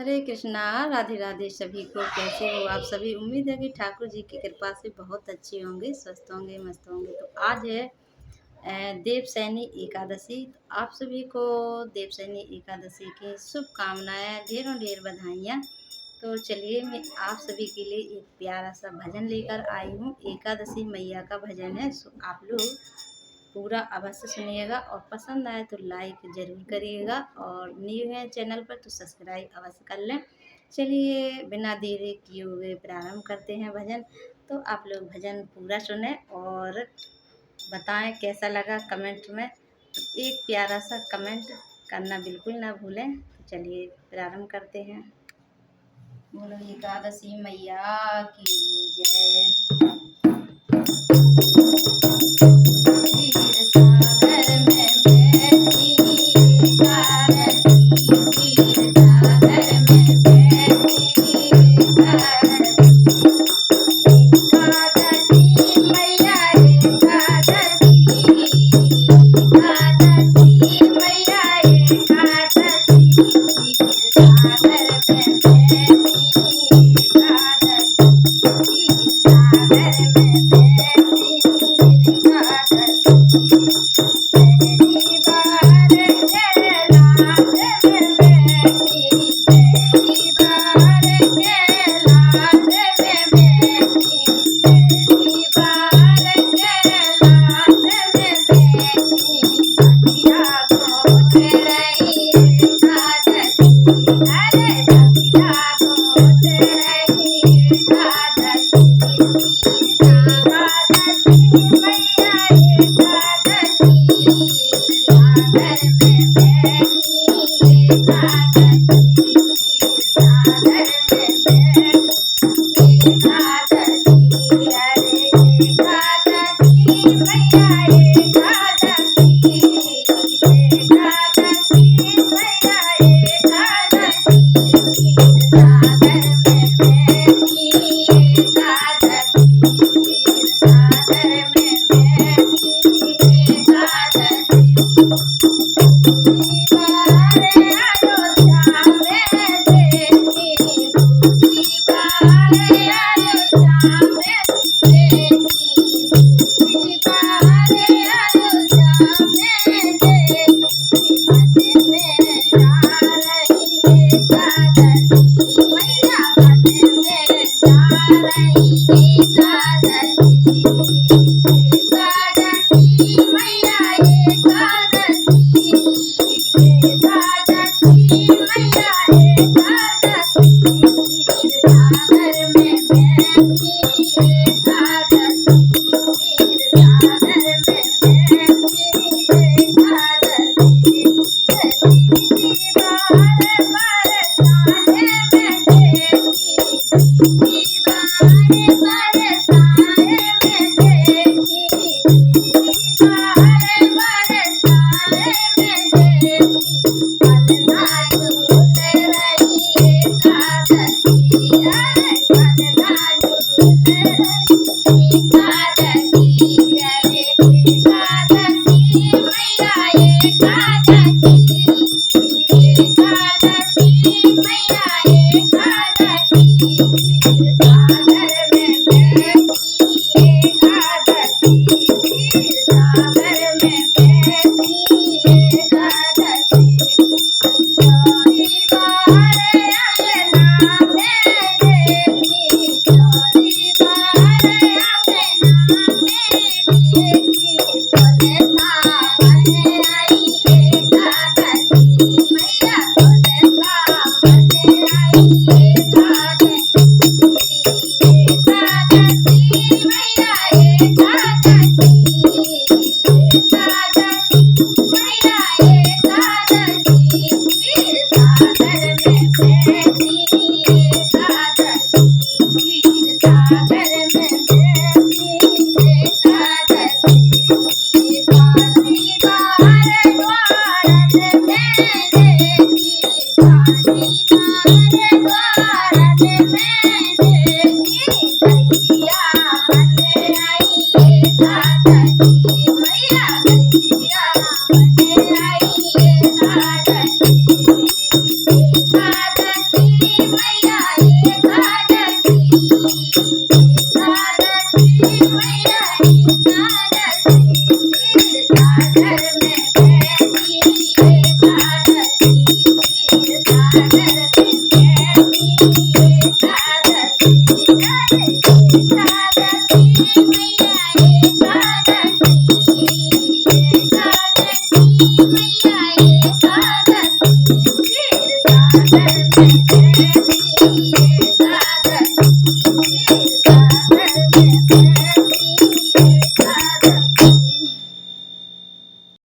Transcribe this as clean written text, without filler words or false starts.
हरे कृष्णा। राधे राधे सभी को। कैसे हो आप सभी? उम्मीद है कि ठाकुर जी की कृपा से बहुत अच्छे होंगे, स्वस्थ होंगे, मस्त होंगे। तो आज है देवशयनी एकादशी। तो आप सभी को देवशयनी एकादशी की शुभकामनाएं, ढेरों ढेर बधाइयाँ। तो चलिए मैं आप सभी के लिए एक प्यारा सा भजन लेकर आई हूँ। एकादशी मैया का भजन है, सो आप लोग पूरा अवश्य सुनिएगा और पसंद आए तो लाइक ज़रूर करिएगा, और न्यू है चैनल पर तो सब्सक्राइब अवश्य कर लें। चलिए बिना देरी किए हुए प्रारंभ करते हैं भजन। तो आप लोग भजन पूरा सुने और बताएं कैसा लगा कमेंट में। तो एक प्यारा सा कमेंट करना बिल्कुल ना भूलें। तो चलिए प्रारंभ करते हैं। बोलो एकादशी मैया की जय। क्षीर सागर में बैठी एकादशी, क्षीर सागर में बैठी एकादशी। एकादशी मैया एकादशी, एकादशी मैया एकादशी, क्षीर सागर में बैठी एकादशी, क्षीर सागर में बैठी एकादशी। पहली बार कैलाश में बैठी, पहली बार कैलाश में बैठी, पहली बार कैलाश में बैठी। संध्या गोद रही एकादशी, अरे संध्या गोद रही एकादशी। एकादशी मैया एकादशी, सागर में बैठी एकादशी, सागर में बैठी एकादशी। अरे एकादशी मैया एकादशी, एकादशी मैया एकादशी। मैया एकादशी, क्षीर सागर में